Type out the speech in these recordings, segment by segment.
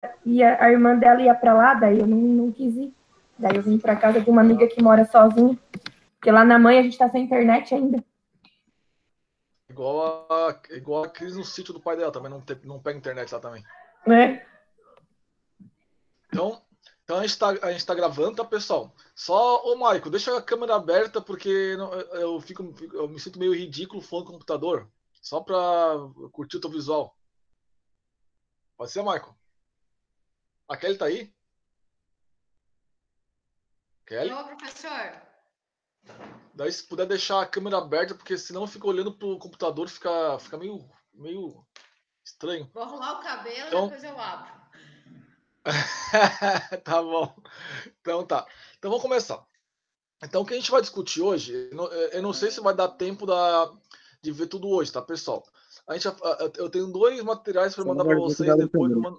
a irmã dela ia para lá, daí eu não quis ir. Daí eu vim para casa de uma amiga que mora sozinha, porque lá na mãe a gente tá sem internet ainda. Igual a Cris no sítio do pai dela, também não pega internet lá também. É. Então a gente tá gravando, tá, pessoal? Só, ô Maico, deixa a câmera aberta, porque eu me sinto meio ridículo falando com o computador. Só pra curtir o teu visual. Pode ser, Maico? A Kelly tá aí? Kelly? Ô, professor. Daí se puder deixar a câmera aberta, porque senão eu fico olhando pro computador, fica meio estranho. Vou arrumar o cabelo, Então, depois eu abro. tá bom. Então tá. Então vamos começar. Então o que a gente vai discutir hoje, eu não sei se vai dar tempo de ver tudo hoje, tá, pessoal? Eu tenho dois materiais para Só mandar para agora que eu vocês abro a depois. câmera.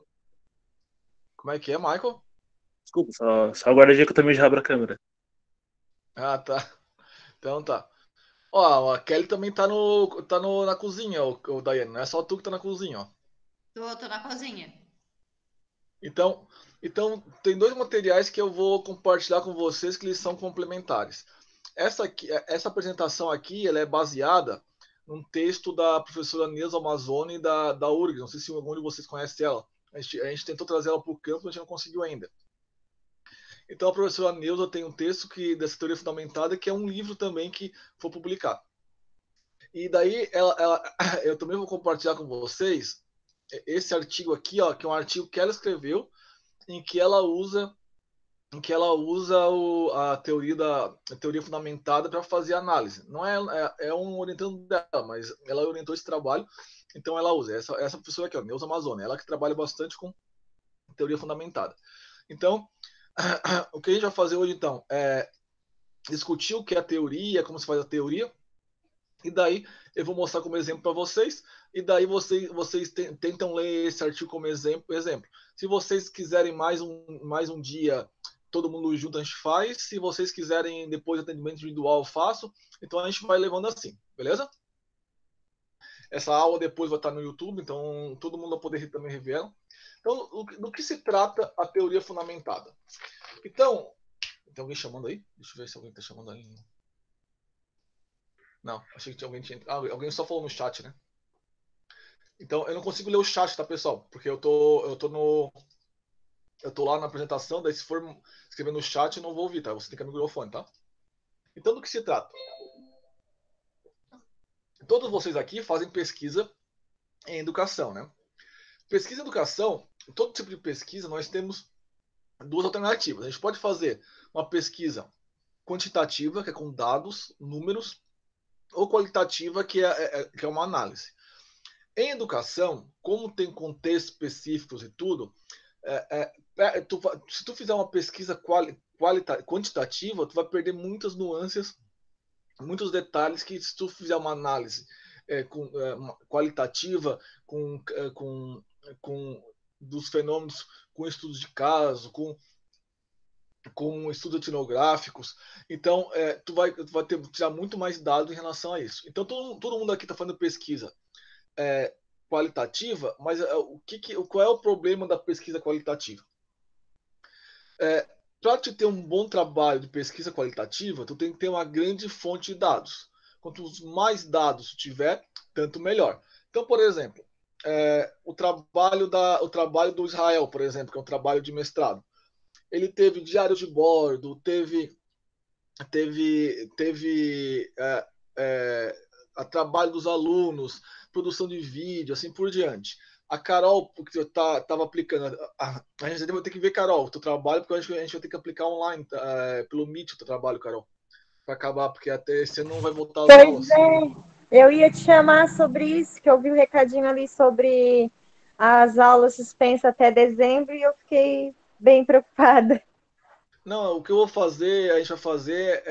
Como é que é, Michael? Desculpa, só agora que eu também já abro a câmera. Ah, tá. Então tá. Ó, a Kelly também na cozinha, o Daiane. Não é só tu que tá na cozinha, ó. Tô na cozinha. Então, tem dois materiais que eu vou compartilhar com vocês que eles são complementares. Essa apresentação aqui, ela é baseada num texto da professora Neuza Mazzoni da URGS. Não sei se algum de vocês conhece ela. A gente tentou trazer ela para o campo, mas a gente não conseguiu ainda. Então a professora Neuza tem um texto dessa teoria fundamentada, que é um livro também que foi publicado. E daí eu também vou compartilhar com vocês esse artigo aqui, ó, que é um artigo que ela escreveu, em que ela usa a teoria fundamentada para fazer análise. Não é um orientando dela, mas ela orientou esse trabalho, então ela usa essa professora aqui, ó, Neuza Mazzoni, ela que trabalha bastante com teoria fundamentada. Então, o que a gente vai fazer hoje então é discutir o que é a teoria, como se faz a teoria, e daí eu vou mostrar como exemplo para vocês, e daí vocês tentam ler esse artigo como exemplo. Se vocês quiserem mais um dia, todo mundo junto a gente faz. Se vocês quiserem depois atendimento individual, eu faço. Então a gente vai levando assim, beleza? Essa aula depois vai estar no YouTube, então todo mundo vai poder também rever ela. Então, do que se trata a teoria fundamentada? Então, tem alguém chamando aí? Deixa eu ver se alguém está chamando aí. Não, achei que alguém só falou no chat, né? Então, eu não consigo ler o chat, tá, pessoal? Porque eu tô lá na apresentação, daí se for escrever no chat, eu não vou ouvir, tá? Você tem que abrir o microfone, tá? Então, do que se trata? Todos vocês aqui fazem pesquisa em educação, né? Pesquisa em educação, todo tipo de pesquisa, nós temos duas alternativas. A gente pode fazer uma pesquisa quantitativa, que é com dados, números, ou qualitativa, que é uma análise. Em educação, como tem contextos específicos e tudo, se tu fizer uma pesquisa quantitativa, tu vai perder muitas nuances, muitos detalhes que se tu fizer uma análise qualitativa, com dos fenômenos, com estudos de caso, com estudos etnográficos, então tu vai tirar muito mais dados em relação a isso. Então todo mundo aqui está fazendo pesquisa qualitativa, mas qual é o problema da pesquisa qualitativa? Para te ter um bom trabalho de pesquisa qualitativa, tu tem que ter uma grande fonte de dados. Quanto mais dados tu tiver, tanto melhor. Então, por exemplo, o trabalho do Israel, por exemplo, que é um trabalho de mestrado, ele teve diário de bordo, teve a trabalho dos alunos, produção de vídeo, assim por diante. A Carol, porque eu estava aplicando, a gente vai ter que ver, Carol, o teu trabalho, porque a gente vai ter que aplicar online, pelo Meet, o teu trabalho, Carol, para acabar, porque até esse ano não vai voltar às aulas. Pois é, eu ia te chamar sobre isso, que eu vi o recadinho ali sobre as aulas suspensas até dezembro e eu fiquei bem preocupada. Não, o que a gente vai fazer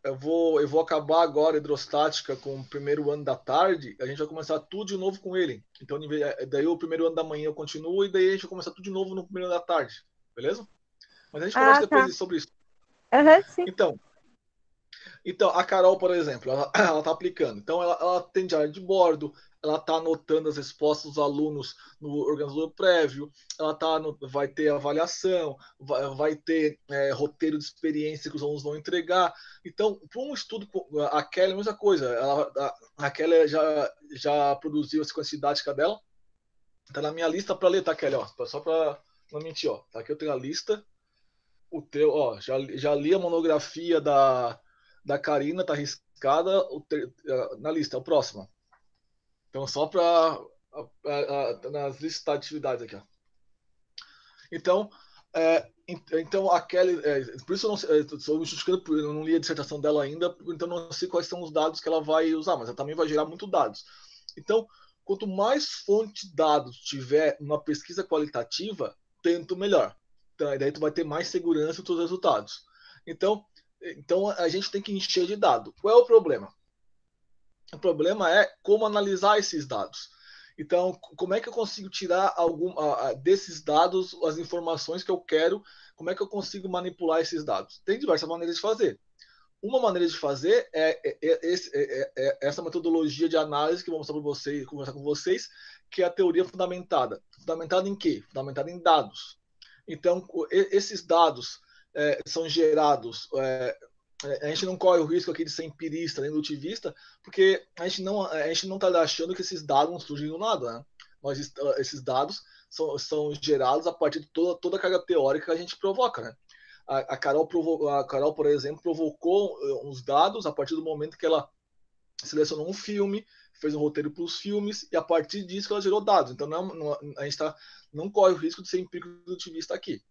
eu vou acabar agora a hidrostática com o primeiro ano da tarde, a gente vai começar tudo de novo com ele. Então, daí o primeiro ano da manhã eu continuo e daí a gente vai começar tudo de novo no primeiro ano da tarde, beleza? Mas a gente conversa Tá. depois sobre isso. Sim. Então, a Carol, por exemplo, ela tá aplicando. Então, ela tem diário de bordo, ela está anotando as respostas dos alunos no organizador prévio, vai ter avaliação, vai ter roteiro de experiência que os alunos vão entregar. Então, para um estudo, a Kelly é a mesma coisa. A Kelly já produziu a sequência didática dela. Está na minha lista para ler, tá, Kelly? Ó, só para não mentir. Ó. Tá aqui eu tenho a lista. O teu, ó, já li a monografia da Karina, tá arriscada na lista. É o próximo. Então, só para nas listas de atividades aqui. Ó. Então, a Kelly, por isso eu não justificando, eu não li a dissertação dela ainda, então não sei quais são os dados que ela vai usar, mas ela também vai gerar muitos dados. Então, quanto mais fonte de dados tiver numa pesquisa qualitativa, tanto melhor. Então, daí tu vai ter mais segurança nos seus resultados. Então a gente tem que encher de dado. Qual é o problema? O problema é como analisar esses dados. Então, como é que eu consigo tirar desses dados as informações que eu quero? Como é que eu consigo manipular esses dados? Tem diversas maneiras de fazer. Uma maneira de fazer é essa metodologia de análise que eu vou mostrar para vocês, conversar com vocês, que é a teoria fundamentada. Fundamentada em quê? Fundamentada em dados. Então, esses dados são gerados. A gente não corre o risco aqui de ser empirista, nem indutivista, porque a gente não está achando que esses dados não surgem do nada. Né? Esses dados são gerados a partir de toda a carga teórica que a gente provoca. Né? A Carol, por exemplo, provocou uns dados a partir do momento que ela selecionou um filme, fez um roteiro para os filmes, e a partir disso ela gerou dados. Então a gente não corre o risco de ser empírico indutivista aqui.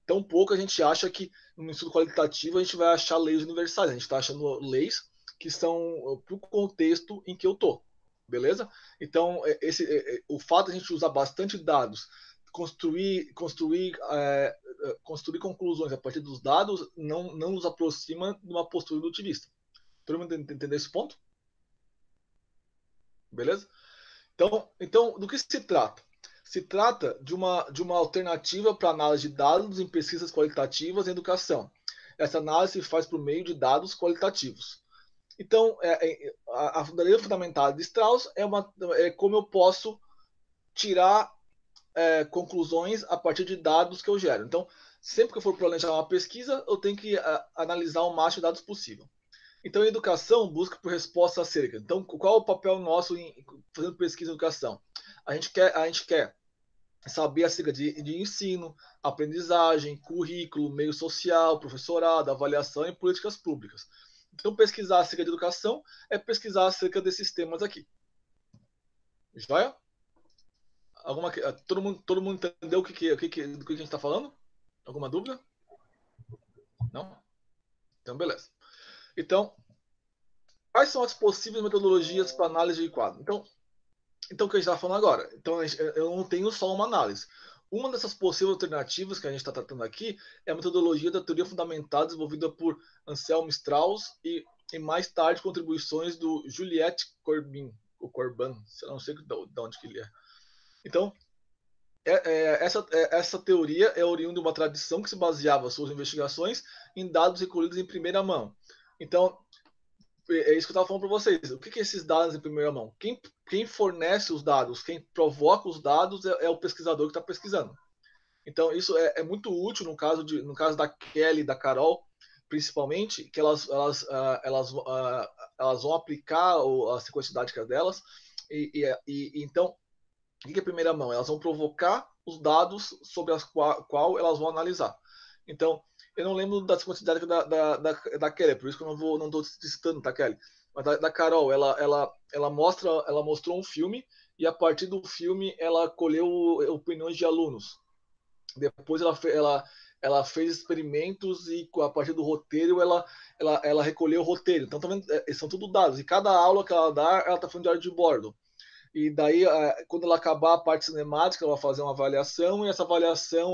Tão pouco a gente acha que no estudo qualitativo a gente vai achar leis universais. A gente está achando leis que são para o contexto em que eu estou. Beleza? Então, o fato de a gente usar bastante dados, construir conclusões a partir dos dados, não nos aproxima de uma postura indutivista. Todo mundo entender esse ponto? Beleza? Então, do que se trata? Se trata de uma alternativa para análise de dados em pesquisas qualitativas em educação. Essa análise se faz por meio de dados qualitativos. Então, a maneira fundamentada de Strauss é como eu posso tirar conclusões a partir de dados que eu gero. Então, sempre que eu for planejar uma pesquisa, eu tenho que analisar o máximo de dados possível. Então, a educação busca por resposta acerca. Então, qual é o papel nosso fazendo pesquisa em educação? A gente quer saber acerca de ensino, aprendizagem, currículo, meio social, professorado, avaliação e políticas públicas. Então, pesquisar acerca de educação é pesquisar acerca desses temas aqui. Joia? Todo mundo entendeu do que a gente está falando? Alguma dúvida? Não? Então, beleza. Então, quais são as possíveis metodologias para análise de quadro? Então, o que a gente está falando agora? Então, eu não tenho só uma análise. Uma dessas possíveis alternativas que a gente está tratando aqui é a metodologia da teoria fundamental desenvolvida por Anselm Strauss e mais tarde contribuições do Juliette Corbin, ou Corban, eu não sei de onde que ele é. Então, essa teoria é oriunda de uma tradição que se baseava suas investigações em dados recolhidos em primeira mão. Então, é isso que eu estava falando para vocês. O que é esses dados em primeira mão? Quem fornece os dados, quem provoca os dados é o pesquisador que está pesquisando. Então, isso é muito útil no caso da Kelly e da Carol, principalmente, que elas vão aplicar a sequência didática delas. Então, o que é primeira mão? Elas vão provocar os dados sobre as qual elas vão analisar. Então, eu não lembro da sequência didática da Kelly, por isso que eu não estou citando, tá, Kelly? Mas da Carol, ela mostrou um filme e a partir do filme ela colheu opiniões de alunos. Depois ela fez experimentos e a partir do roteiro ela recolheu o roteiro. Então, tá vendo? São tudo dados. E cada aula que ela dá, ela está fazendo diário de bordo. E daí, quando ela acabar a parte cinemática, ela vai fazer uma avaliação e essa avaliação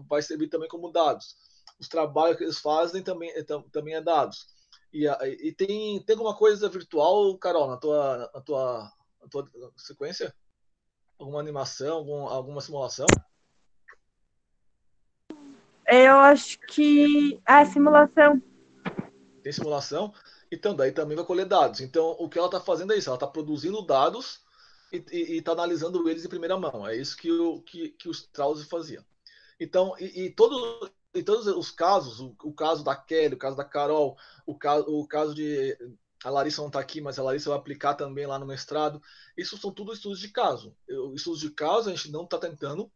vai servir também como dados. Os trabalhos que eles fazem também é dados. E tem alguma coisa virtual, Carol, na tua sequência? Alguma animação, alguma simulação? Eu acho que... simulação. Tem simulação? Então, daí também vai colher dados. Então, o que ela está fazendo é isso. Ela está produzindo dados e está analisando eles em primeira mão. É isso que o Strauss fazia. Então, e todos os casos, o caso da Kelly, o caso da Carol, o caso de. A Larissa não está aqui, mas a Larissa vai aplicar também lá no mestrado. Isso são tudo estudos de caso. Estudos de caso, a gente não está tentando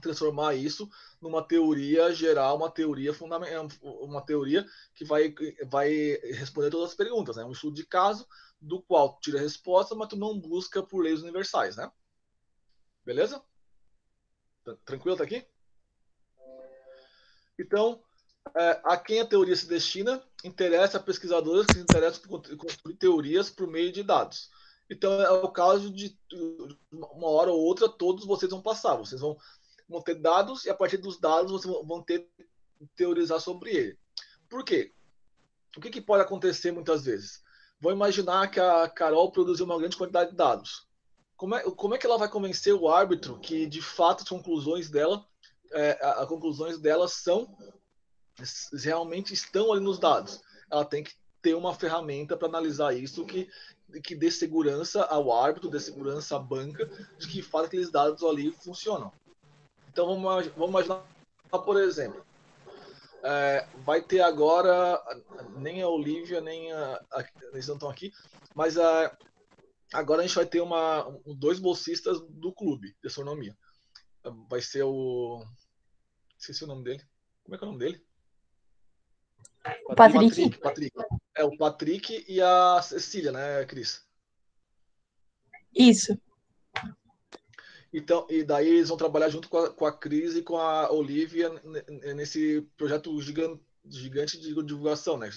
transformar isso numa teoria geral, uma teoria fundamental, uma teoria que vai responder todas as perguntas. É um estudo de caso do qual tu tira a resposta, mas tu não busca por leis universais, né? Beleza? Tranquilo, tá aqui? Então, a quem a teoria se destina, interessa a pesquisadores que se interessam por construir teorias por meio de dados. Então, é o caso de uma hora ou outra, todos vocês vão passar. Vocês vão ter dados e, a partir dos dados, vocês vão ter que teorizar sobre ele. Por quê? O que pode acontecer muitas vezes? Vou imaginar que a Carol produziu uma grande quantidade de dados. Como é que ela vai convencer o árbitro que, de fato, as conclusões dela, as conclusões dela realmente estão ali nos dados? Ela tem que ter uma ferramenta para analisar isso que dê segurança ao árbitro, dê segurança à banca, de que fato aqueles dados ali funcionam. Então vamos imaginar, por exemplo, vai ter agora, nem a Olivia, nem eles não estão aqui, mas agora a gente vai ter dois bolsistas do clube de astronomia. Vai ser esqueci o nome dele. Como é que é o nome dele? O Patrick. Patrick. O Patrick e a Cecília, né, Cris? Isso. Então, e daí eles vão trabalhar junto com a Cris e com a Olivia nesse projeto gigante de divulgação, né?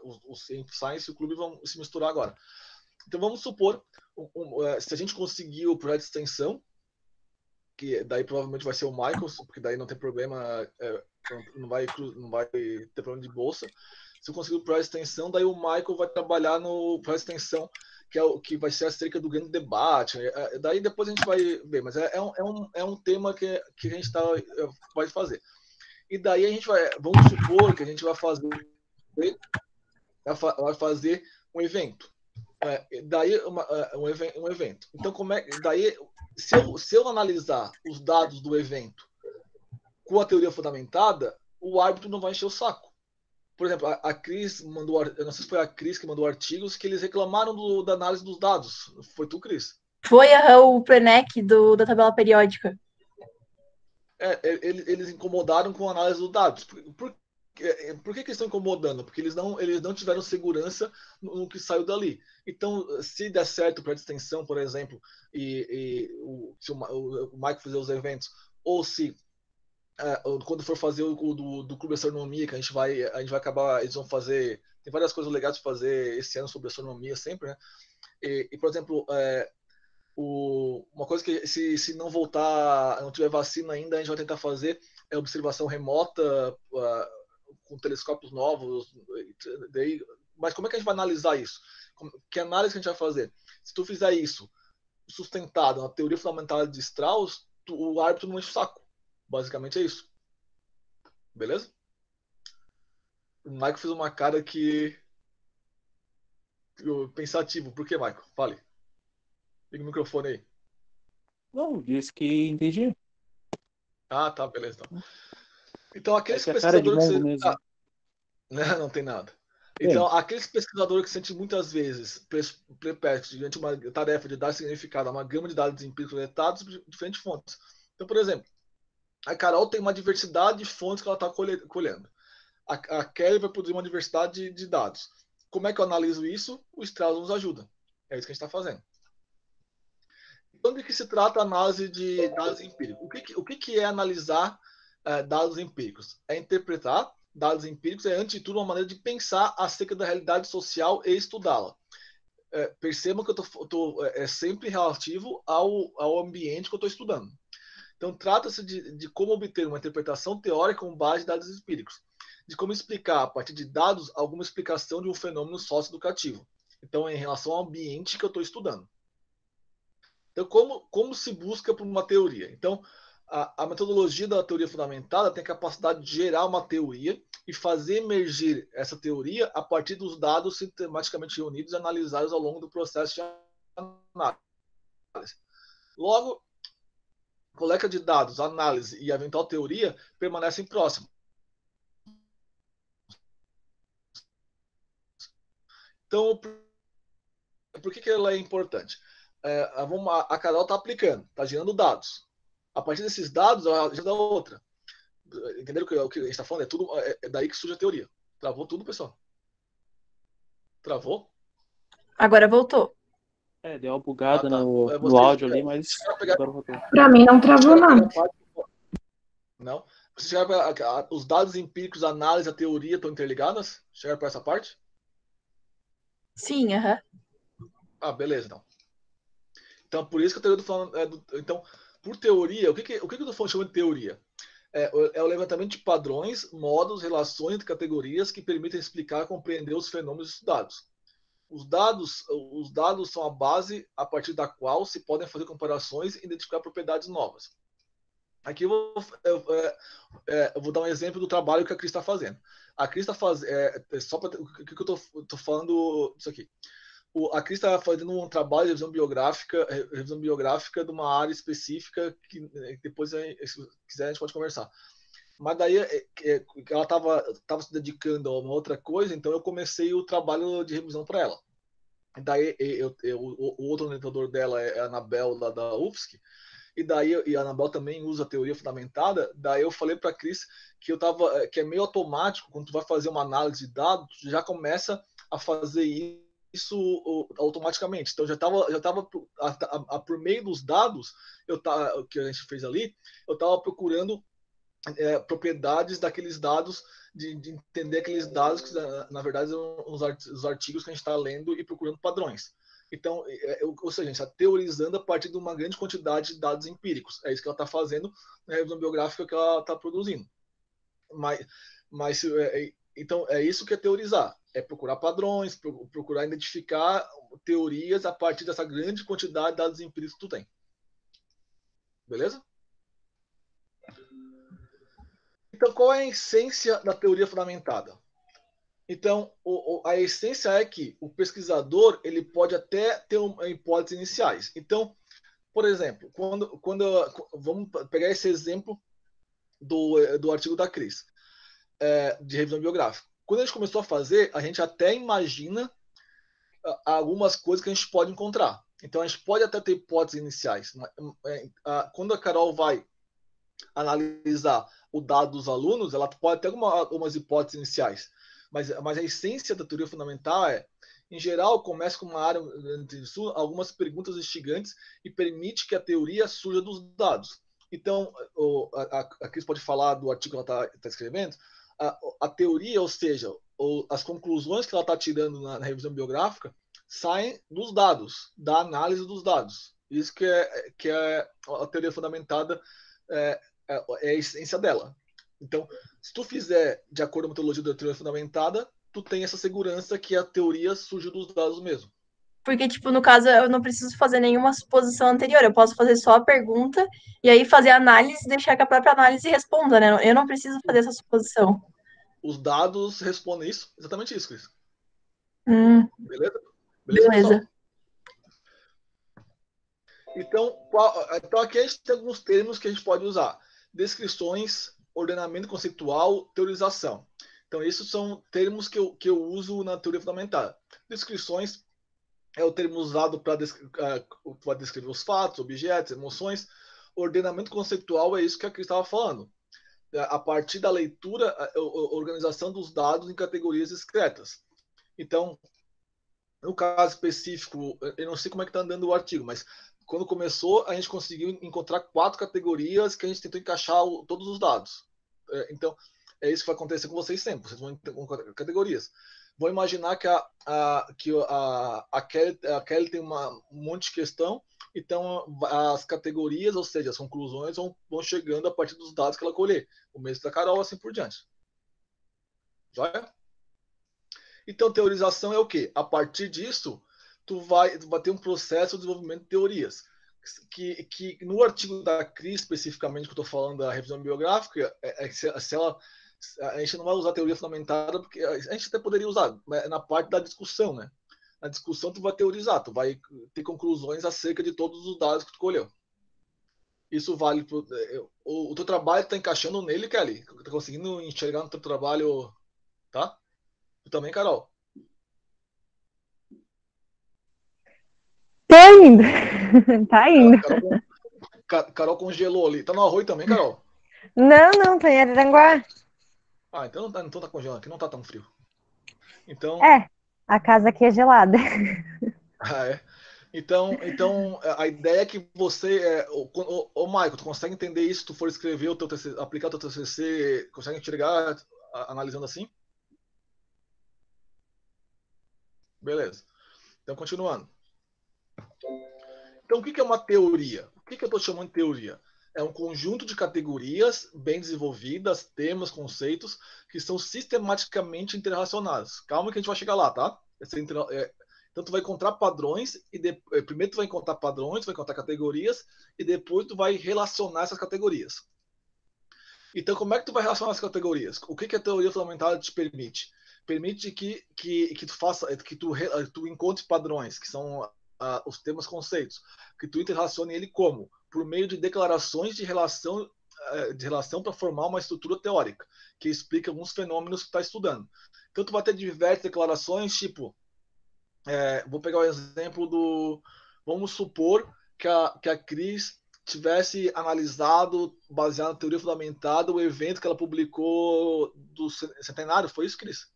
O Science e o clube vão se misturar agora. Então vamos supor, se a gente conseguir o projeto de extensão, que daí provavelmente vai ser o Michael, porque daí não tem problema, não vai ter problema de bolsa. Se eu conseguir o projeto de extensão, daí o Michael vai trabalhar no projeto de extensão, que vai ser acerca do grande debate. Daí depois a gente vai ver, mas é um tema que a gente vai fazer. E daí vamos supor que a gente vai fazer um evento. Daí um evento. Então, daí, se eu analisar os dados do evento com a teoria fundamentada, o árbitro não vai encher o saco. Por exemplo, a Cris mandou, eu não sei se foi a Cris que mandou artigos que eles reclamaram da análise dos dados. Foi tu, Cris? Foi o Prenec da tabela periódica. Eles incomodaram com a análise dos dados. Por que eles estão incomodando? Porque eles não tiveram segurança no que saiu dali. Então, se der certo para a extensão, por exemplo, se o Mike fizer os eventos, ou se quando for fazer o do Clube de Astronomia, que a gente vai acabar, eles vão fazer, tem várias coisas legais para fazer esse ano sobre astronomia sempre, né? E por exemplo, uma coisa que se não voltar, não tiver vacina ainda, a gente vai tentar fazer observação remota com telescópios novos. Mas como é que a gente vai analisar isso? Que análise que a gente vai fazer? Se tu fizer isso sustentado na teoria fundamental de Strauss, o árbitro não enche o saco. Basicamente é isso. Beleza? O Michael fez uma cara pensativo. Por que, Michael? Fale. Liga o microfone aí. Não, disse que entendi. Ah, tá, beleza. Então, aqueles cara de pesquisadores mongo mesmo. Não tem nada. Então, aqueles pesquisadores que sentem muitas vezes perplexos diante de uma tarefa de dar significado a uma gama de dados empíricos coletados de diferentes fontes. Então, por exemplo, a Carol tem uma diversidade de fontes que ela está colhendo. A Kelly vai produzir uma diversidade de dados. Como é que eu analiso isso? O Strauss nos ajuda. É isso que a gente está fazendo. Então, de que se trata a análise de dados empíricos? O que é analisar dados empíricos? É interpretar dados empíricos, antes de tudo, uma maneira de pensar acerca da realidade social e estudá-la. Percebam que eu estou sempre relativo ao ambiente que eu estou estudando. Então, trata-se de como obter uma interpretação teórica com base em dados empíricos, de como explicar, a partir de dados, alguma explicação de um fenômeno socioeducativo. Então, em relação ao ambiente que eu estou estudando. Então, como se busca por uma teoria? Então, a metodologia da teoria fundamentada tem a capacidade de gerar uma teoria e fazer emergir essa teoria a partir dos dados sistematicamente reunidos e analisados ao longo do processo de análise. Logo, coleta de dados, análise e eventual teoria permanecem próximos. Então, por que ela é importante? A Carol está aplicando, está gerando dados. A partir desses dados, ela gera outra. Entenderam o que a gente está falando? É daí que surge a teoria. Travou tudo, pessoal? Travou? Agora voltou. Deu uma bugada tá. no áudio ali, mas pegar... agora voltou. Pra mim não travou, não. Não? Vocês chegaram para os dados empíricos, a análise, a teoria estão interligadas? Chegaram para essa parte? Sim, aham. Beleza, então. Então, por isso que eu estou falando... então, por teoria, o que eu estou chamando de teoria? É o levantamento de padrões, modos, relações entre categorias que permitem explicar e compreender os fenômenos estudados. Os dados são a base a partir da qual se podem fazer comparações e identificar propriedades novas. Aqui eu vou dar um exemplo do trabalho que a Cris está fazendo. A Cris está fazendo... só para o que eu estou falando disso aqui. A Cris está fazendo um trabalho de revisão biográfica de uma área específica que depois, se quiser, a gente pode conversar. Mas daí ela estava se dedicando a uma outra coisa, então eu comecei o trabalho de revisão para ela. Daí o outro orientador dela é a Anabel, lá da UFSC, e a Anabel também usa a teoria fundamentada. Daí eu falei para a Cris que é meio automático, quando tu vai fazer uma análise de dados, tu já começa a fazer isso automaticamente. Então já estava por meio dos dados que a gente fez ali, eu estava procurando propriedades daqueles dados, de entender aqueles dados que na verdade são os artigos que a gente está lendo e procurando padrões. Então, ou seja, a gente está teorizando a partir de uma grande quantidade de dados empíricos. É isso que ela está fazendo na revisão biográfica que ela está produzindo. Então, é isso que é teorizar. É procurar padrões, procurar identificar teorias a partir dessa grande quantidade de dados empíricos que tu tem. Beleza? Então, qual é a essência da teoria fundamentada? Então, a essência é que o pesquisador ele pode até ter hipóteses iniciais. Então, por exemplo, vamos pegar esse exemplo do artigo da Cris, de revisão biográfica. Quando a gente começou a fazer, a gente até imagina algumas coisas que a gente pode encontrar. Então, a gente pode até ter hipóteses iniciais. Quando a Carol vai analisar o dado dos alunos, ela pode ter algumas hipóteses iniciais. Mas a essência da teoria fundamental em geral, começa com uma área de algumas perguntas instigantes e permite que a teoria surja dos dados. Então, a Cris pode falar do artigo que ela está escrevendo. A teoria, ou seja, as conclusões que ela está tirando na revisão biográfica, saem dos dados, da análise dos dados. Isso que é a teoria fundamentada, é a essência dela. Então, se tu fizer de acordo com a metodologia da teoria fundamentada, tu tem essa segurança que a teoria surge dos dados mesmo. Porque, tipo, no caso, eu não preciso fazer nenhuma suposição anterior. Eu posso fazer só a pergunta e aí fazer a análise e deixar que a própria análise responda, né? Eu não preciso fazer essa suposição. Os dados respondem isso, exatamente isso, Cris. Beleza? Beleza. Então, aqui a gente tem alguns termos que a gente pode usar. Descrições, ordenamento conceitual, teorização. Então, esses são termos que eu uso na teoria fundamental. Descrições é o termo usado para descrever os fatos, objetos, emoções. Ordenamento conceitual é isso que a Cris estava falando. A partir da leitura, a organização dos dados em categorias discretas. Então, no caso específico, eu não sei como é que está andando o artigo, mas quando começou, a gente conseguiu encontrar 4 categorias que a gente tentou encaixar todos os dados. Então, é isso que vai acontecer com vocês sempre. Vocês vão ter categorias. Vou imaginar que a Kelly tem um monte de questão, então as categorias, ou seja, as conclusões vão chegando a partir dos dados que ela colher. O mesmo da Carol, assim por diante. Joia? Então, teorização é o quê? A partir disso, tu vai ter um processo de desenvolvimento de teorias. Que no artigo da Cris, especificamente, que eu estou falando da revisão biográfica, a gente não vai usar teoria fundamentada, porque a gente até poderia usar na parte da discussão, né? na discussão tu vai teorizar, tu vai ter conclusões acerca de todos os dados que tu colheu. Isso vale pro, o teu trabalho tá encaixando nele, Kelly? Tá conseguindo enxergar no teu trabalho, tá? Tu também, Carol? Tá indo. Tá indo. Carol congelou ali. Tá no arroio também, Carol? Não, tô em Araranguá. Ah, então então tá congelando, aqui não tá tão frio. Então, A casa aqui é gelada. é. Então, a ideia é que você, ô Michael, tu consegue entender isso se tu for escrever o teu TCC, aplicar o teu TCC, consegue enxergar analisando assim? Beleza. Então, continuando. Então, o que é uma teoria? O que eu estou chamando de teoria? É um conjunto de categorias bem desenvolvidas, temas, conceitos, que são sistematicamente interrelacionados. Calma que a gente vai chegar lá, tá? Então, tu vai encontrar padrões, primeiro tu vai encontrar padrões, tu vai encontrar categorias, e depois tu vai relacionar essas categorias. Então, como é que tu vai relacionar as categorias? O que a teoria fundamental te permite? Permite que tu faça, que tu encontre padrões, que são os temas conceitos, que tu interrelacione ele como? Por meio de declarações de relação para formar uma estrutura teórica, que explica alguns fenômenos que tu está estudando. Então, tu vai ter diversas declarações, tipo, vou pegar o exemplo do... Vamos supor que a Cris tivesse analisado, baseado na teoria fundamentada, o evento que ela publicou do centenário. Foi isso, Cris?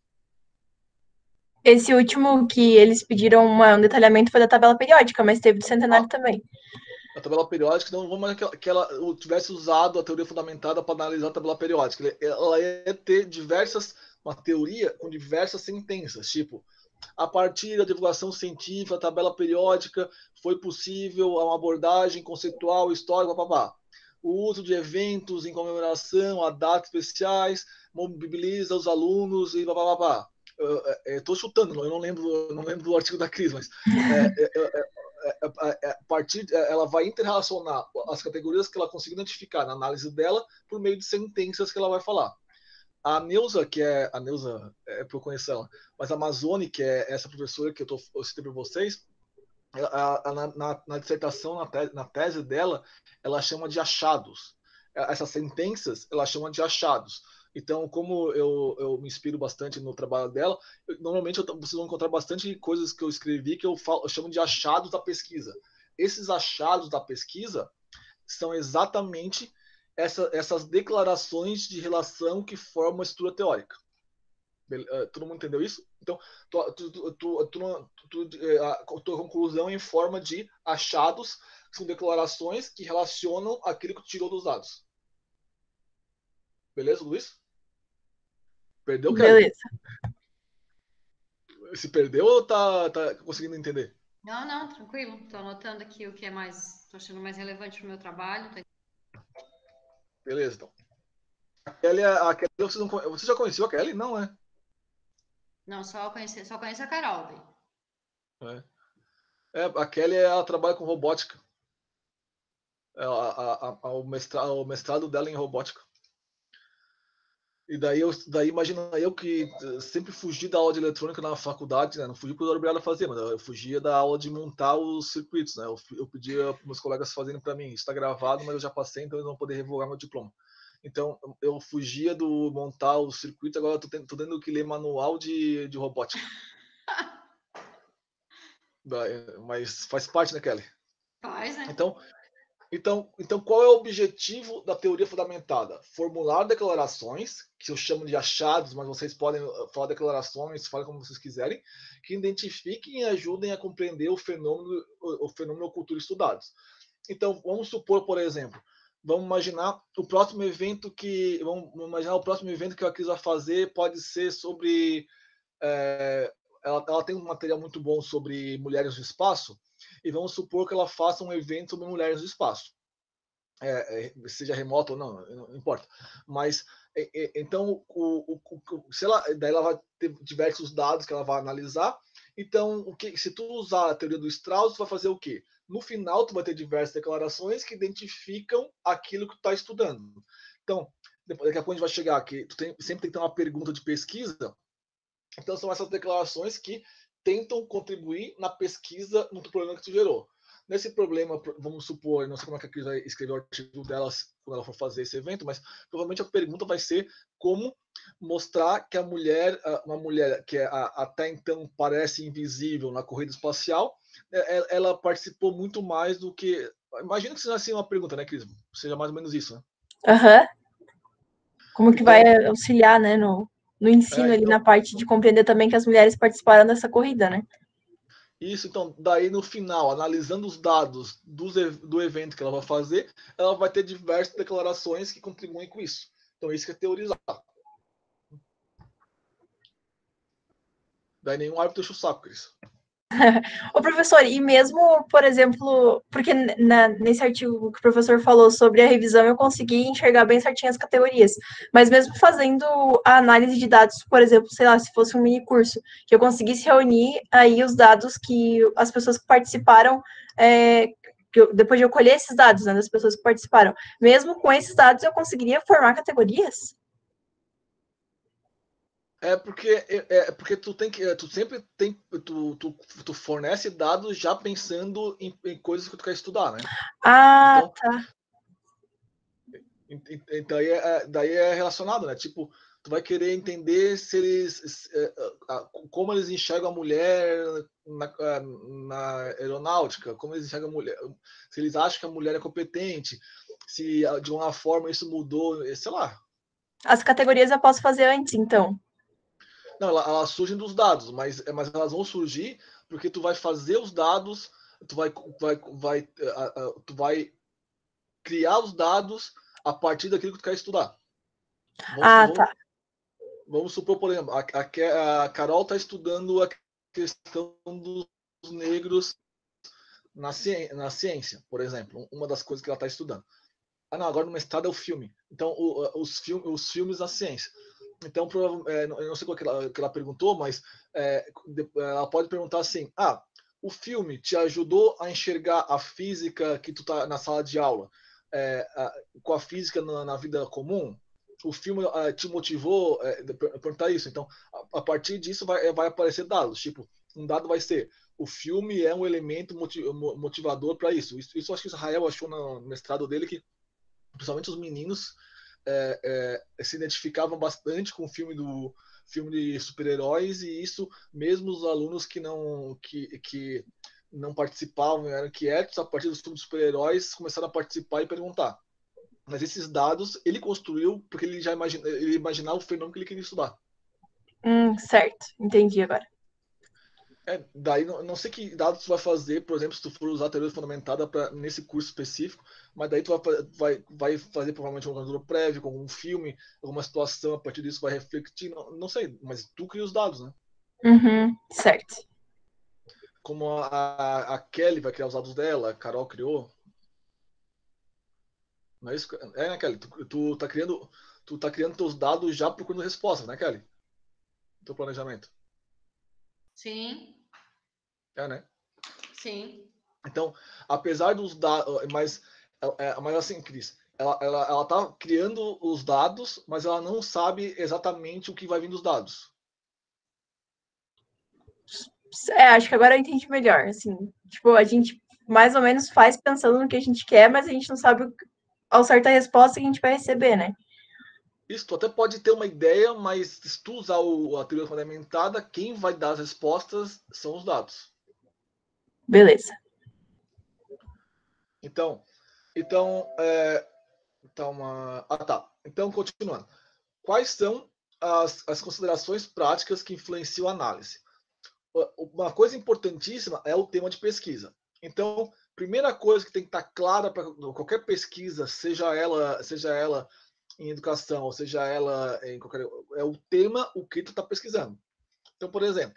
Esse último que eles pediram um detalhamento foi da tabela periódica, mas teve do centenário também. A tabela periódica, não vamos que ela tivesse usado a teoria fundamentada para analisar a tabela periódica. Ela ia ter uma teoria com diversas sentenças, tipo, a partir da divulgação científica, a tabela periódica, foi possível uma abordagem conceitual, histórica, papapá. O uso de eventos em comemoração a datas especiais mobiliza os alunos e papapá. Estou chutando, eu não lembro do artigo da Cris, mas a partir ela vai interrelacionar as categorias que ela conseguiu identificar na análise dela por meio de sentenças que ela vai falar. A Neuza, porque eu conheço ela, mas a Amazone, que é essa professora que eu citei para vocês, na dissertação, na tese dela, ela chama de achados. Essas sentenças, ela chama de achados. Então, como eu me inspiro bastante no trabalho dela, normalmente vocês vão encontrar bastante coisas que eu escrevi que eu chamo de achados da pesquisa. Esses achados da pesquisa são exatamente essas declarações de relação que formam a estrutura teórica. Todo mundo entendeu isso? Então, a tua conclusão é em forma de achados, que são declarações que relacionam aquilo que tu tirou dos dados. Beleza, Luiz? Perdeu, Kelly? Beleza. Se perdeu ou tá conseguindo entender? Não, tranquilo. Tô anotando aqui o que é tô achando mais relevante pro meu trabalho. Beleza, então. A Kelly, você já conheceu a Kelly? Não, é? Não, só conheço a Carol. Daí. A Kelly, ela trabalha com robótica. O mestrado dela é em robótica. E daí imagina eu que sempre fugi da aula de eletrônica na faculdade, né? Não fugi porque eu era obrigado a fazer, mas eu fugia da aula de montar os circuitos, né? Eu pedia para meus colegas fazerem para mim. Isso está gravado, mas eu já passei, então eles vão poder revogar meu diploma. Então, eu fugia do montar o circuito, agora eu tô tendo que ler manual de robótica. Mas faz parte, né, Kelly? Faz, né? Então, qual é o objetivo da teoria fundamentada? Formular declarações, que eu chamo de achados, mas vocês podem falar declarações, falem como vocês quiserem, que identifiquem e ajudem a compreender o fenômeno ou cultura estudados. Então, vamos supor, por exemplo, vamos imaginar o próximo evento que a Cris vai fazer pode ser sobre... ela tem um material muito bom sobre mulheres no espaço, e vamos supor que ela faça um evento sobre mulheres no espaço. Seja remoto ou não importa. Mas, então, daí ela vai ter diversos dados que ela vai analisar. Então, se tu usar a teoria do Strauss, tu vai fazer o quê? No final, tu vai ter diversas declarações que identificam aquilo que tu está estudando. Então, daqui a pouco a gente vai chegar aqui, sempre tem que ter uma pergunta de pesquisa. Então, são essas declarações que tentam contribuir na pesquisa no problema que tu gerou. Nesse problema, vamos supor, não sei como é que a Cris vai escrever o artigo delas quando ela for fazer esse evento, mas provavelmente a pergunta vai ser como mostrar que uma mulher que até então parece invisível na corrida espacial, ela participou muito mais do que... Imagina que seja assim uma pergunta, né, Cris? Seja mais ou menos isso, né? Aham. Como que Então, vai auxiliar, né, no ensino ali, na parte de compreender também que as mulheres participaram dessa corrida, né? isso, então, daí no final, analisando os dados do evento que ela vai fazer, ela vai ter diversas declarações que contribuem com isso. Então, isso que é teorizar. Daí nenhum árbitro enche o saco, Cris. Ô, professor, e mesmo, por exemplo, porque nesse artigo que o professor falou sobre a revisão, eu consegui enxergar bem certinho as categorias, mas mesmo fazendo a análise de dados, por exemplo, sei lá, se fosse um mini curso, que eu conseguisse reunir aí os dados que as pessoas que participaram, depois de eu colher esses dados, né, das pessoas que participaram, mesmo com esses dados eu conseguiria formar categorias? É porque tu sempre tem, tu fornece dados já pensando em coisas que tu quer estudar, né? Ah, Então, daí é relacionado, né? Tipo, tu vai querer entender se eles, como eles enxergam a mulher na aeronáutica, como eles enxergam a mulher, se eles acham que a mulher é competente, se de uma forma isso mudou, sei lá. as categorias eu posso fazer antes, então. Não, elas surgem dos dados, mas elas vão surgir porque tu vai fazer os dados, tu vai criar os dados a partir daquilo que tu quer estudar. Ah, tá. Vamos supor, por exemplo, a Carol está estudando a questão dos negros na ciência, por exemplo, uma das coisas que ela está estudando. Não, agora no mestrado é o filme. Então, os filmes na ciência. Então, eu não sei qual que ela perguntou, mas ela pode perguntar assim: o filme te ajudou a enxergar a física que tu tá na sala de aula com a física na vida comum? O filme te motivou a perguntar isso? Então, a partir disso vai aparecer dados. Tipo, um dado vai ser: o filme é um elemento motivador para isso. Isso acho que Israel achou no mestrado dele, que principalmente os meninos se identificavam bastante com o filme de super-heróis, e isso mesmo os alunos que não participavam, eram quietos, a partir dos filmes de super-heróis começaram a participar e perguntar. Mas esses dados ele construiu porque ele já imaginava o fenômeno que ele queria estudar. Certo, entendi agora. Daí não sei que dados tu vai fazer, por exemplo, se tu for usar a teoria fundamentada nesse curso específico, mas daí tu vai fazer provavelmente uma leitura prévia, com algum filme, alguma situação, a partir disso vai refletir, não sei, mas tu cria os dados, né? Certo. Como a Kelly vai criar os dados dela, a Carol criou. Não é isso? Né, Kelly? Tu tá criando teus dados já procurando respostas, né, Kelly? Teu planejamento. Sim, Né? sim. Então, apesar dos dados, mas assim, Cris, ela tá criando os dados, mas ela não sabe exatamente o que vai vir dos dados. Acho que agora eu entendi melhor, assim. Tipo, a gente mais ou menos faz pensando no que a gente quer, mas a gente não sabe ao certo a resposta que a gente vai receber, né? Isso, tu até pode ter uma ideia, mas se tu usar a teoria fundamentada, quem vai dar as respostas são os dados. Beleza. Então, tá. Então, continuando. Quais são as considerações práticas que influenciam a análise? Uma coisa importantíssima é o tema de pesquisa. Então, primeira coisa que tem que estar clara para qualquer pesquisa, seja ela em educação, ou seja ela em qualquer, é o tema, o que tu está pesquisando. Então, por exemplo,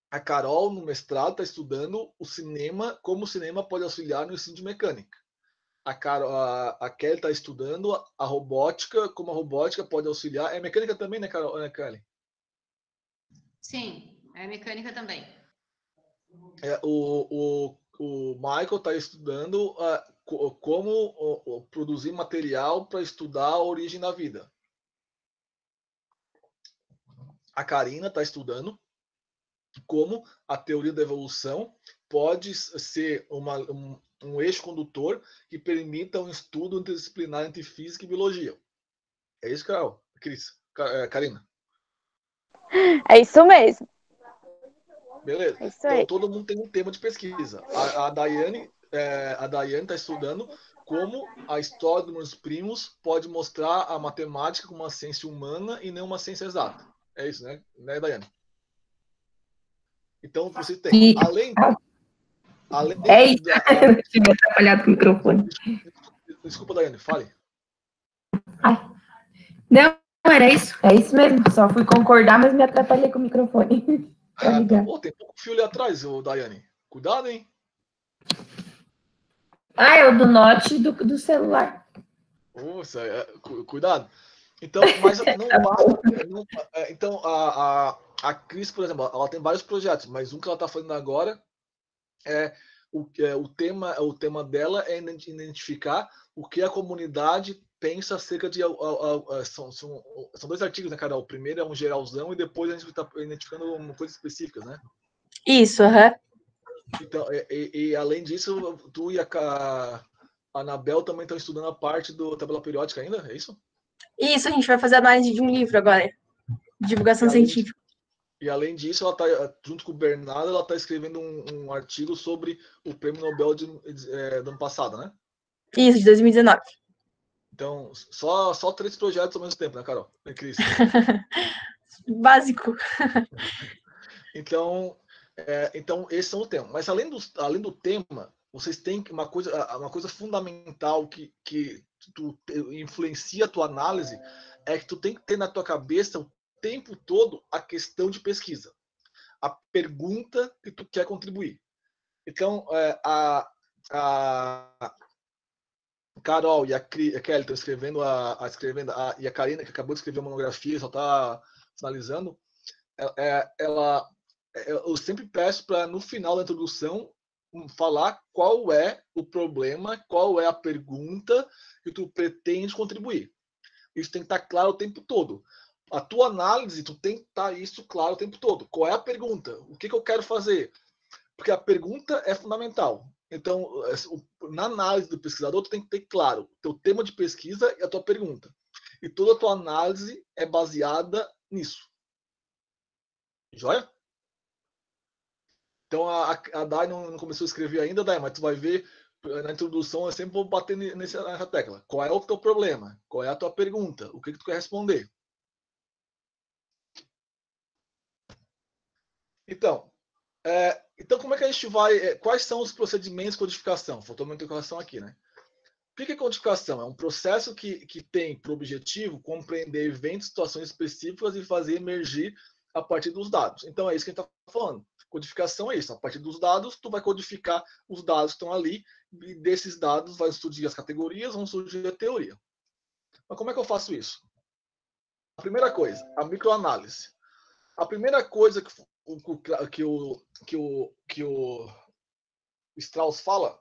a Carol no mestrado está estudando o cinema, como o cinema pode auxiliar no ensino de mecânica. A Kelly está estudando a robótica, como a robótica pode auxiliar. É mecânica também, né, Carol, né, Kelly? Sim, é mecânica também. O Michael está estudando como produzir material para estudar a origem da vida. A Karina está estudando como a teoria da evolução pode ser um eixo condutor que permita um estudo interdisciplinar entre física e biologia. É isso, Carol? Karina? É isso mesmo. Beleza. É isso Então, aí. todo mundo tem um tema de pesquisa. A Daiane está estudando como a história dos meus primos pode mostrar a matemática como uma ciência humana e não uma ciência exata. É isso, né, Daiane? Então, você tem, E, além é isso, eu tive atrapalhado com o microfone. Desculpa, Daiane, fale. Ai. Não, era isso, é isso mesmo. Só fui concordar, mas me atrapalhei com o microfone. Pra ligar. Pô, tem pouco fio ali atrás, Daiane. Cuidado, hein? Ah, é o do Note do celular. Nossa, cuidado. Então, mas não basta. Então, a Cris, por exemplo, ela tem vários projetos, mas um que ela está fazendo agora o tema dela é identificar o que a comunidade pensa acerca de. São dois artigos, né, Carol? O primeiro é um geralzão e depois a gente está identificando coisas específicas, né? Isso, aham. Então, além disso, tu e a Anabel também estão estudando a parte do tabela periódica ainda, é isso? Isso, a gente vai fazer análise de um livro agora. Divulgação científica. E além disso, ela tá, junto com o Bernardo, ela está escrevendo um artigo sobre o Prêmio Nobel do ano passado, né? Isso, de 2019. Então, só 3 projetos ao mesmo tempo, né, Carol? É Cris. Básico. Então, esses são os temas. Mas além do tema, vocês têm uma coisa fundamental que influencia a tua análise, é que tu tem que ter na tua cabeça o tempo todo a questão de pesquisa. A pergunta que tu quer contribuir. Então, a Carol e a Kelly estão escrevendo, e a Karina, que acabou de escrever uma monografia, só está finalizando, eu sempre peço para, no final da introdução, falar qual é o problema, qual é a pergunta que tu pretende contribuir. Isso tem que estar claro o tempo todo. A tua análise, tu tem que estar isso claro o tempo todo. Qual é a pergunta? O que eu quero fazer? Porque a pergunta é fundamental. Então, na análise do pesquisador, tu tem que ter claro o teu tema de pesquisa e a tua pergunta. E toda a tua análise é baseada nisso. Joia? Então, a Dai não começou a escrever ainda, Dai, mas tu vai ver na introdução, eu sempre vou bater nessa tecla. Qual é o teu problema? Qual é a tua pergunta? O que tu quer responder? Então, como é que a gente vai... quais são os procedimentos de codificação? Faltou uma interrogação aqui, né? O que é codificação? É um processo que tem por objetivo compreender eventos, situações específicas e fazer emergir a partir dos dados. Então, é isso que a gente está falando. Codificação é isso. A partir dos dados, tu vai codificar os dados que estão ali e desses dados vai surgir as categorias, vão surgir a teoria. Mas como é que eu faço isso? A primeira coisa, a microanálise. A primeira coisa que o Strauss fala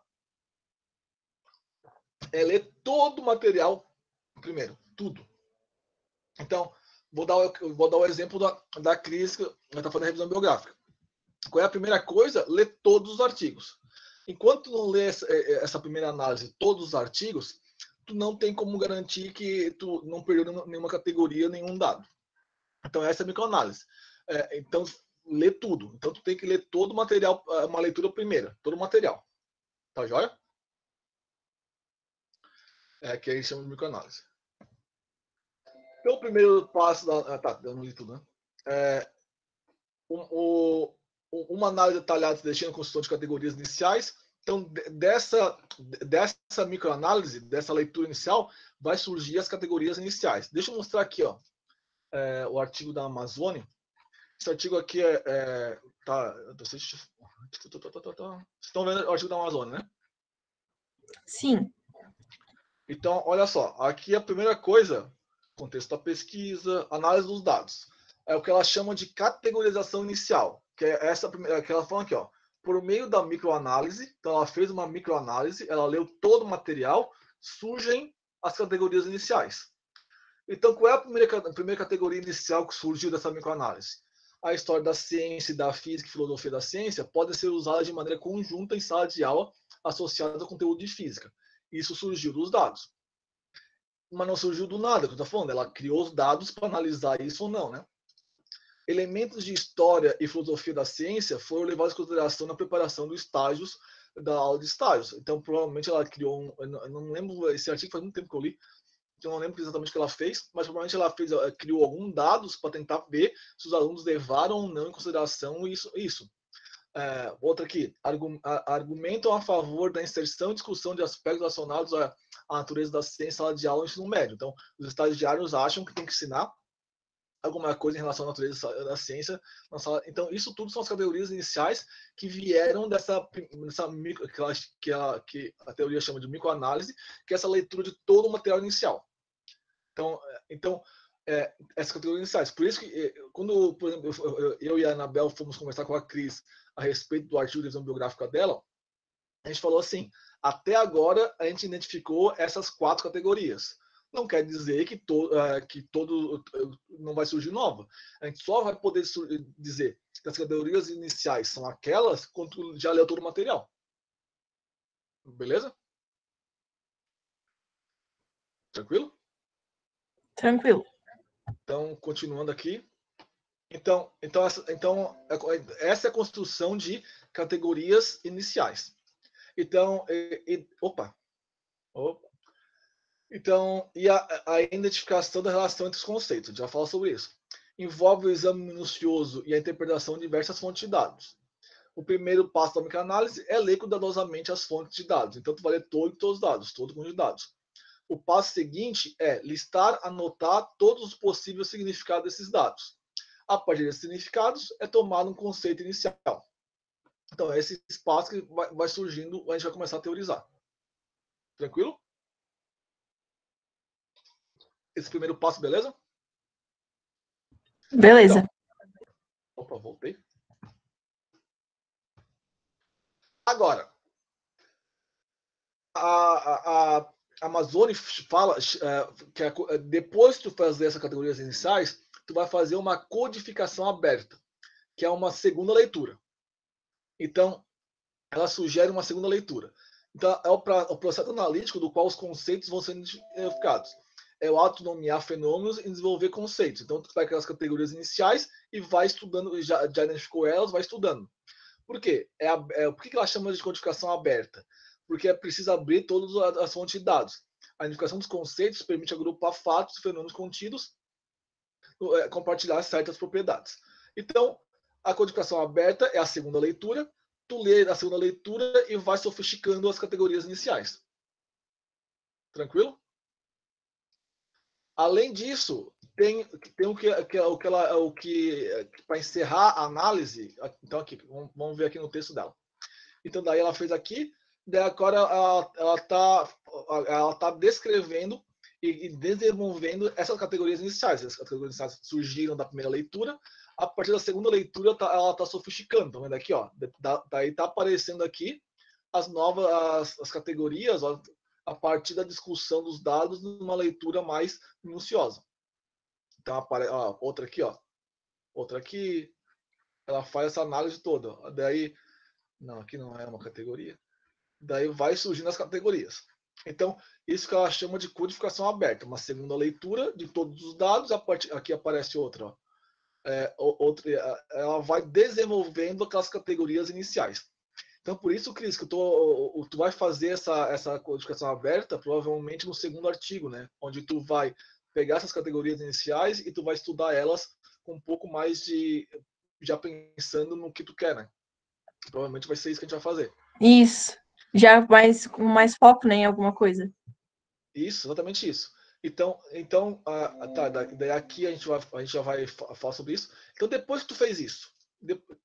é ler todo o material primeiro, tudo. Então, vou dar o exemplo da Cris, que está fazendo a revisão biográfica. Qual é a primeira coisa? Ler todos os artigos. Enquanto tu não lê essa primeira análise, todos os artigos, tu não tem como garantir que tu não perdeu nenhuma categoria, nenhum dado. Então, essa é a microanálise. Então, lê tudo. Então, tu tem que ler todo o material, uma leitura primeira, todo o material. Tá joia? Que aí chama de microanálise. Então, o primeiro passo tá, eu não li tudo, né? Uma análise detalhada deixando a construção de categorias iniciais. Então, dessa microanálise, dessa leitura inicial, vai surgir as categorias iniciais. Deixa eu mostrar aqui, ó, o artigo da Amazônia. Esse artigo aqui vocês estão vendo o artigo da Amazônia, né? Sim. Então, olha só. Aqui a primeira coisa, contexto da pesquisa, análise dos dados. É o que ela chama de categorização inicial, que é essa primeira, que ela fala aqui, ó. Por meio da microanálise, então ela fez uma microanálise, ela leu todo o material, surgem as categorias iniciais. Então, qual é a primeira categoria inicial que surgiu dessa microanálise? a história da ciência, da física e filosofia da ciência podem ser usadas de maneira conjunta em sala de aula associada ao conteúdo de física. Isso surgiu dos dados. Mas não surgiu do nada, que eu estou falando. Ela criou os dados para analisar isso ou não, né? Elementos de história e filosofia da ciência foram levados em consideração na preparação dos estágios, da aula de estágios. Então, provavelmente ela criou eu não lembro, esse artigo faz muito tempo que eu li, então não lembro exatamente o que ela fez, mas provavelmente ela criou alguns dados para tentar ver se os alunos levaram ou não em consideração isso. Outra aqui, argumentam a favor da inserção e discussão de aspectos relacionados à natureza da ciência em sala de aula no ensino médio. Então, os estagiários acham que tem que ensinar alguma coisa em relação à natureza da ciência na sala. Então, isso tudo são as categorias iniciais que vieram dessa que a teoria chama de microanálise, que é essa leitura de todo o material inicial. Então essas categorias iniciais. Por isso que, quando, por exemplo, eu e a Anabel fomos conversar com a Cris a respeito do artigo de revisão biográfica dela, a gente falou assim, até agora a gente identificou essas 4 categorias. Não quer dizer que todo não vai surgir nova. A gente só vai poder dizer que as categorias iniciais são aquelas quando já leu todo o material. Beleza? Tranquilo? Tranquilo. Então, continuando aqui. Então essa é a construção de categorias iniciais. Então, Então, e a identificação da relação entre os conceitos, já fala sobre isso. Envolve o exame minucioso e a interpretação de diversas fontes de dados. O primeiro passo da microanálise é ler cuidadosamente as fontes de dados. Então, tu vai ler todos os dados, todo o conjunto de dados. O passo seguinte é listar, anotar todos os possíveis significados desses dados. A partir desses significados, é tomado um conceito inicial. Então, é esse espaço que vai surgindo, a gente vai começar a teorizar. Tranquilo? Esse primeiro passo, beleza? Beleza. Então, voltei. Agora, a Amazônia fala que depois de tu fazer essas categorias iniciais, tu vai fazer uma codificação aberta, que é uma segunda leitura. Então, ela sugere uma segunda leitura. Então, é o processo analítico do qual os conceitos vão ser identificados. É o ato de nomear fenômenos e desenvolver conceitos. Então, tu vai criar as categorias iniciais e vai estudando, já identificou elas, vai estudando. Por quê? Por que ela chama de codificação aberta? Porque é preciso abrir todas as fontes de dados. A identificação dos conceitos permite agrupar fatos e fenômenos contidos, compartilhar certas propriedades. Então, a codificação aberta é a segunda leitura. Tu lê a segunda leitura e vai sofisticando as categorias iniciais. Tranquilo? Além disso, tem o que para encerrar a análise. Então, aqui, vamos ver aqui no texto dela. Então, daí ela fez aqui, daí agora ela tá descrevendo e desenvolvendo essas categorias iniciais. As categorias iniciais surgiram da primeira leitura. A partir da segunda leitura, ela está sofisticando. Tá vendo aqui, ó? Daí tá aparecendo aqui as novas as categorias, ó, a partir da discussão dos dados numa leitura mais minuciosa. Então, outra aqui, ó. Outra aqui. Ela faz essa análise toda. Ó. Daí, não, aqui não é uma categoria. Daí vai surgindo as categorias. Então, isso que ela chama de codificação aberta. Uma segunda leitura de todos os dados. Aqui aparece outra, ó. Ela vai desenvolvendo aquelas categorias iniciais. Então, por isso, Cris, que tu vai fazer essa codificação aberta provavelmente no segundo artigo, né? Onde tu vai pegar essas categorias iniciais e tu vai estudar elas com um pouco mais de... já pensando no que tu quer, né? Provavelmente vai ser isso que a gente vai fazer. Isso. Já com mais foco, né, em alguma coisa. Isso, exatamente isso. Então daí aqui a gente já vai falar sobre isso. Então, depois que tu fez isso,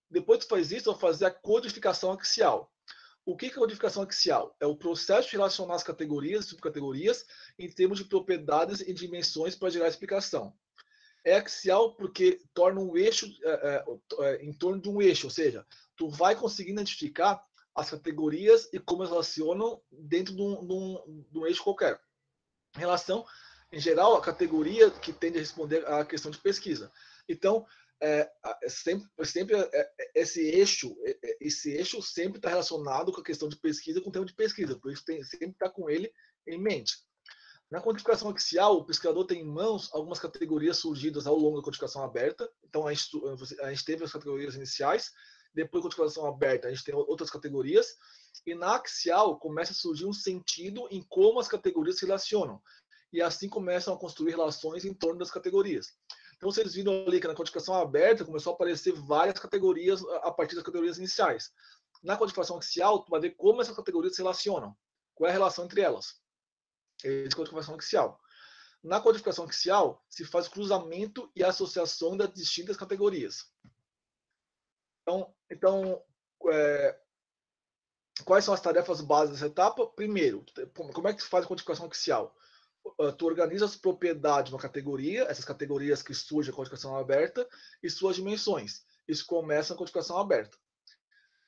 depois que tu faz isso, eu vou fazer a codificação axial. O que é a codificação axial? É o processo de relacionar as categorias e subcategorias em termos de propriedades e dimensões para gerar explicação. É axial porque torna um eixo em torno de um eixo, ou seja, tu vai conseguir identificar as categorias e como elas relacionam dentro de um eixo qualquer. Em relação, em geral, a categoria que tende a responder à questão de pesquisa. Então, esse eixo sempre está relacionado com a questão de pesquisa, com o tema de pesquisa, por isso sempre está com ele em mente. Na codificação axial, o pesquisador tem em mãos algumas categorias surgidas ao longo da codificação aberta. Então, a gente teve as categorias iniciais, depois da codificação aberta, a gente tem outras categorias, e na axial começa a surgir um sentido em como as categorias se relacionam. E assim começam a construir relações em torno das categorias. Então, vocês viram ali que na codificação aberta começou a aparecer várias categorias a partir das categorias iniciais. Na codificação axial, tu vai ver como essas categorias se relacionam. Qual é a relação entre elas? É a codificação axial. Na codificação axial, se faz cruzamento e associação das distintas categorias. Então quais são as tarefas básicas dessa etapa? Primeiro, como é que se faz a codificação axial? Tu organiza as propriedades de uma categoria, essas categorias que surgem na codificação aberta, e suas dimensões. Isso começa na codificação aberta.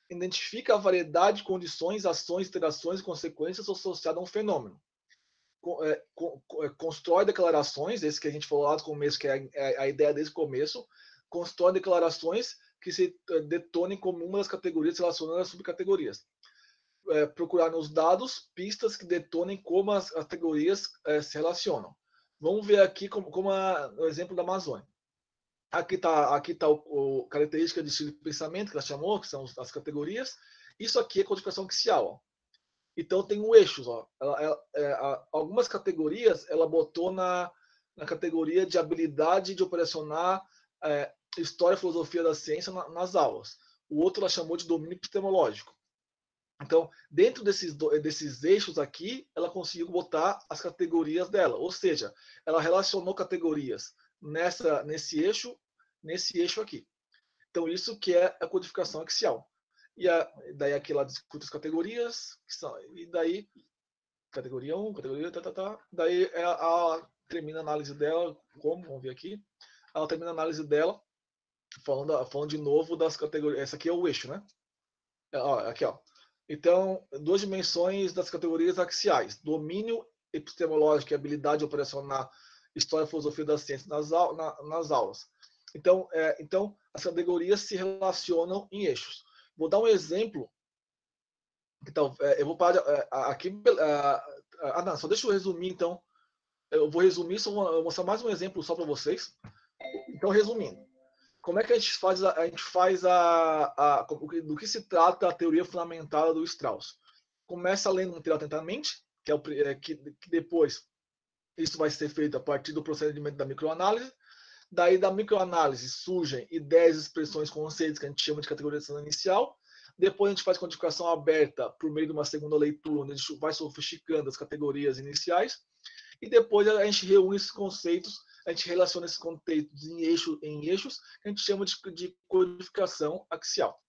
Identifica a variedade de condições, ações, interações e consequências associadas a um fenômeno. Constrói declarações, esse que a gente falou lá no começo, que é a ideia desde o começo, constrói declarações que se detonem como uma das categorias relacionadas às subcategorias. Procurar nos dados pistas que detonem como as categorias se relacionam. Vamos ver aqui como o exemplo da Amazônia. Aqui está a característica de estilo de pensamento, que ela chamou, que são as categorias. Isso aqui é codificação axial. Ó. Então, tem um eixos. Ó. Algumas categorias ela botou na categoria de habilidade de operacionar história e filosofia da ciência nas aulas. O outro ela chamou de domínio epistemológico. Então, dentro desses eixos aqui, ela conseguiu botar as categorias dela. Ou seja, ela relacionou categorias nesse eixo aqui. Então, isso que é a codificação axial. E daí aqui ela discute as categorias, e daí, categoria 1, categoria daí ela termina a análise dela, vamos ver aqui, ela termina a análise dela, falando de novo das categorias, essa aqui é o eixo, né? Aqui, ó. Então, 2 dimensões das categorias axiais, domínio epistemológico e habilidade de operacionar história e filosofia da ciência nas aulas. Então, as categorias se relacionam em eixos. Vou dar um exemplo. Então, eu vou parar aqui. Não, só deixa eu resumir, então. Eu vou resumir, vou mostrar mais um exemplo só para vocês. Então, resumindo. Como é que a gente faz do que se trata a teoria fundamentada do Strauss? Começa lendo o material atentamente, que depois isso vai ser feito a partir do procedimento da microanálise. Daí, da microanálise, surgem ideias, expressões, conceitos que a gente chama de categorização inicial. Depois, a gente faz codificação aberta por meio de uma segunda leitura, onde a gente vai sofisticando as categorias iniciais. E depois, a gente reúne esses conceitos, a gente relaciona esses conceitos em eixos, que a gente chama de codificação axial.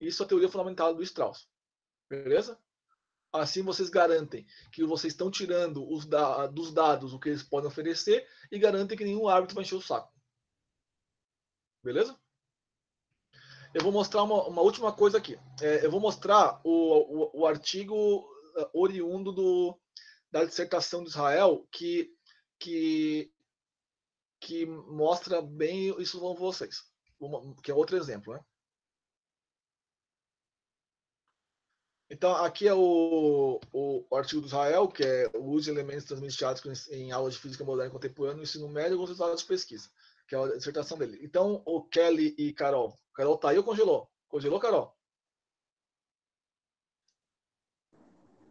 Isso é a teoria fundamental do Strauss. Beleza? Assim vocês garantem que vocês estão tirando dos dados o que eles podem oferecer e garantem que nenhum árbitro vai encher o saco. Beleza? Eu vou mostrar uma última coisa aqui. Eu vou mostrar o artigo oriundo da dissertação de Israel que mostra bem isso com vocês. Que é outro exemplo, né? Então, aqui é o artigo do Israel, que é o uso de elementos transmitidos em aulas de física moderna e contemporânea no ensino médio com resultados de pesquisa, que é a dissertação dele. Então, o Kelly e Carol. Carol tá aí ou congelou? Congelou, Carol?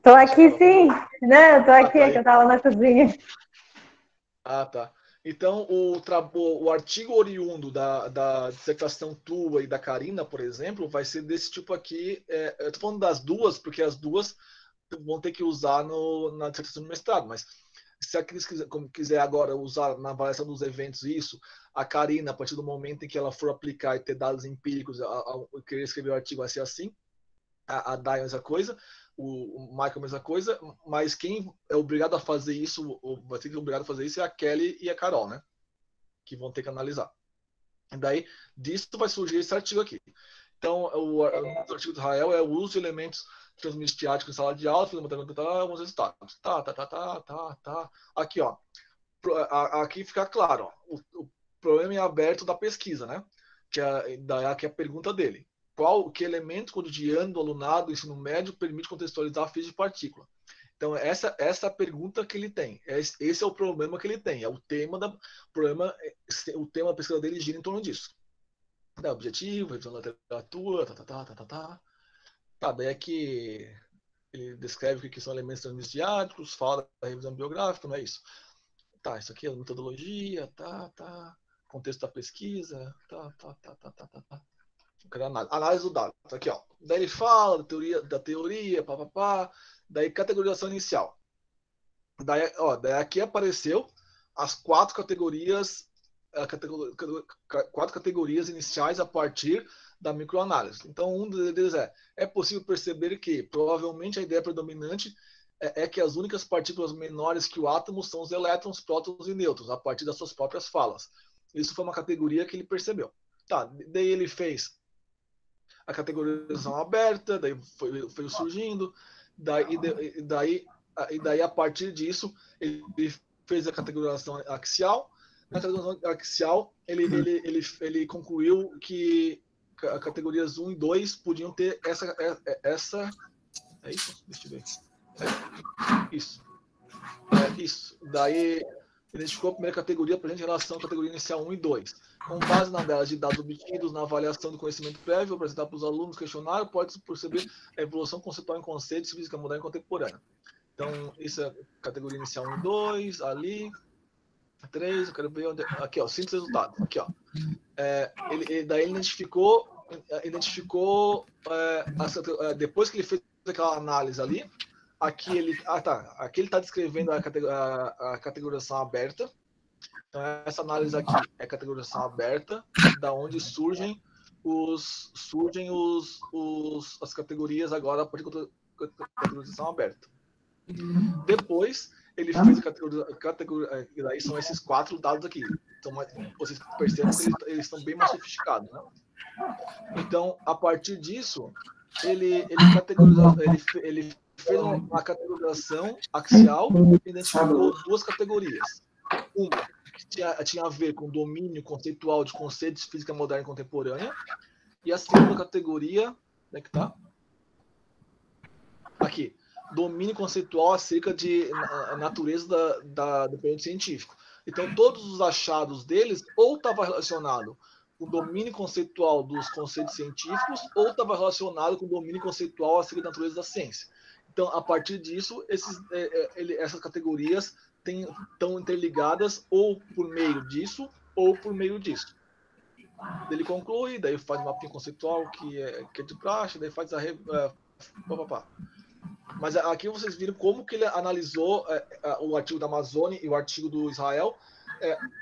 Tô aqui sim. Não, tô aqui, que eu tava na cozinha. Ah, tá. Então, o artigo oriundo da dissertação tua e da Karina, por exemplo, vai ser desse tipo aqui. Eu estou falando das duas, porque as duas vão ter que usar na dissertação de mestrado, mas se a Cris quiser agora usar na avaliação dos eventos isso, a Karina, a partir do momento em que ela for aplicar e ter dados empíricos, querer escrever o artigo vai ser assim, a Day a mesma coisa, o Michael a mesma coisa, mas quem é obrigado a fazer isso, vai ter que ser obrigado a fazer isso é a Kelly e a Carol, né? Que vão ter que analisar. E daí, disso vai surgir esse artigo aqui. Então, o artigo do Israel é o uso de elementos transmediáticos em sala de aula, alguns resultados. Tá. Aqui, ó. Aqui fica claro, ó. problema em aberto da pesquisa, né? Que é a pergunta dele. Que elemento cotidiano do alunado do ensino médio permite contextualizar a física de partícula? Então, essa é a pergunta que ele tem. Esse é o problema que ele tem. É o tema da pesquisa dele gira em torno disso. Objetivo, revisão da literatura, Tá, daí aqui ele descreve o que são elementos transmediáticos, fala da revisão biográfica, não é isso? Tá, isso aqui é a metodologia, contexto da pesquisa, Análise do dado, tá aqui, ó. Daí ele fala da teoria, daí categorização inicial. Daí aqui apareceu as quatro categorias iniciais a partir da microanálise. Então, um deles é possível perceber que, provavelmente, a ideia predominante é que as únicas partículas menores que o átomo são os elétrons, prótons e nêutrons, a partir das suas próprias falas. Isso foi uma categoria que ele percebeu. Tá, daí ele fez a categorização aberta, daí foi surgindo, daí a partir disso, ele fez a categorização axial. Na categorização axial, ele concluiu que a categorias 1 e 2 podiam ter essa é isso? Deixa eu ver. Isso. Daí identificou a primeira categoria para a gente em relação à categoria inicial 1 e 2. Com base na análise de dados obtidos, na avaliação do conhecimento prévio, apresentar para os alunos questionário, pode-se perceber a evolução conceitual em conceitos de física moderna e contemporânea. Então, isso é a categoria inicial 1 e 2, ali. 3, eu quero ver onde. Aqui, ó, síntese de resultados. Aqui, ó. Daí ele identificou depois que ele fez aquela análise ali, aqui ele está descrevendo a categorização aberta. Então, essa análise aqui é a categorização aberta, da onde surgem as categorias agora a partir da categorização aberta. Depois, ele fez a categoria, e daí são esses 4 dados aqui. Então, vocês percebem que eles estão bem mais sofisticados, né? Então, a partir disso, ele fez uma categorização axial e identificou 2 categorias. Uma que tinha a ver com domínio conceitual de conceitos de física moderna e contemporânea, e a segunda categoria, onde é que está? Aqui. Domínio conceitual acerca de natureza do período científico. Então, todos os achados deles ou estavam relacionados com o domínio conceitual dos conceitos científicos ou estava relacionado com o domínio conceitual acerca da natureza da ciência. Então, a partir disso, essas categorias estão interligadas ou por meio disso ou por meio disso. Ele conclui, daí faz um mapinha conceitual que é de praxe, daí faz Mas aqui vocês viram como que ele analisou o artigo da Amazônia e o artigo do Israel,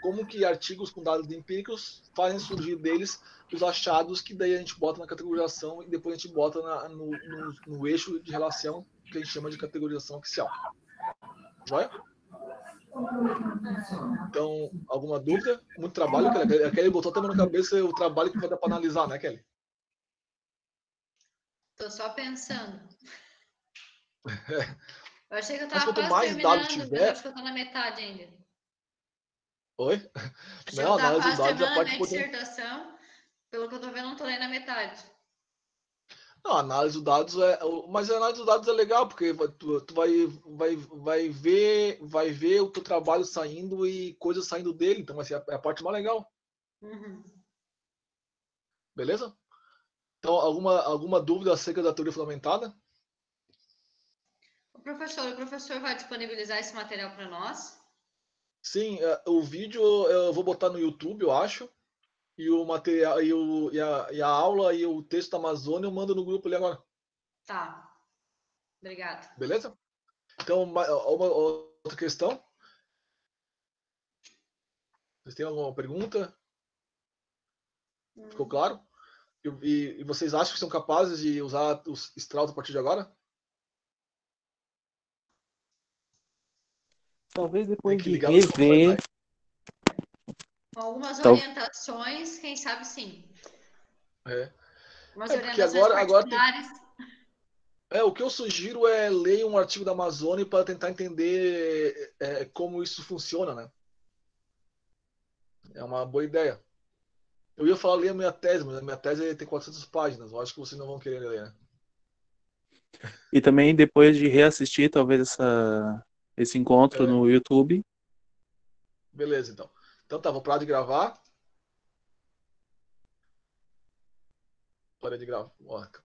como que artigos com dados empíricos fazem surgir deles os achados que daí a gente bota na categorização e depois a gente bota no eixo de relação que a gente chama de categorização axial. Joia? Então, alguma dúvida? Muito trabalho, Kelly. A Kelly botou também na cabeça o trabalho que vai dar para analisar, né, Kelly? Tô só pensando. Eu achei que eu Mas tava quanto quase mais dados terminando, tiver... eu acho que eu tô na metade ainda. Oi? Achei Não, que eu tava análise dos quase dados terminando a a parte minha importante. dissertação. Pelo que eu tô vendo, não tô nem na metade. Não, análise dos dados mas a análise dos dados é legal, porque tu vai ver o teu trabalho saindo e coisas saindo dele, então assim, é a parte mais legal. Uhum. Beleza? Então, alguma dúvida acerca da teoria fundamentada? O professor vai disponibilizar esse material para nós? Sim, o vídeo eu vou botar no YouTube, eu acho. E o material, e a aula e o texto da Amazônia eu mando no grupo ali agora. Tá. Obrigada. Beleza? Então, uma outra questão? Vocês têm alguma pergunta? Ficou claro? E vocês acham que são capazes de usar os Strauss a partir de agora? Talvez Tem depois que de ligar os rever. computadores. Com algumas Então- orientações, quem sabe sim. Umas Porque orientações agora tem, particulares. o que eu sugiro é ler um artigo da Amazônia para tentar entender como isso funciona, né? É uma boa ideia. Eu ia falar ler a minha tese, mas a minha tese tem 400 páginas. Eu acho que vocês não vão querer ler, né? E também depois de reassistir, talvez, esse encontro É. no YouTube. Beleza, então. Então tá, vou parar de gravar. Parei de gravar. Ó,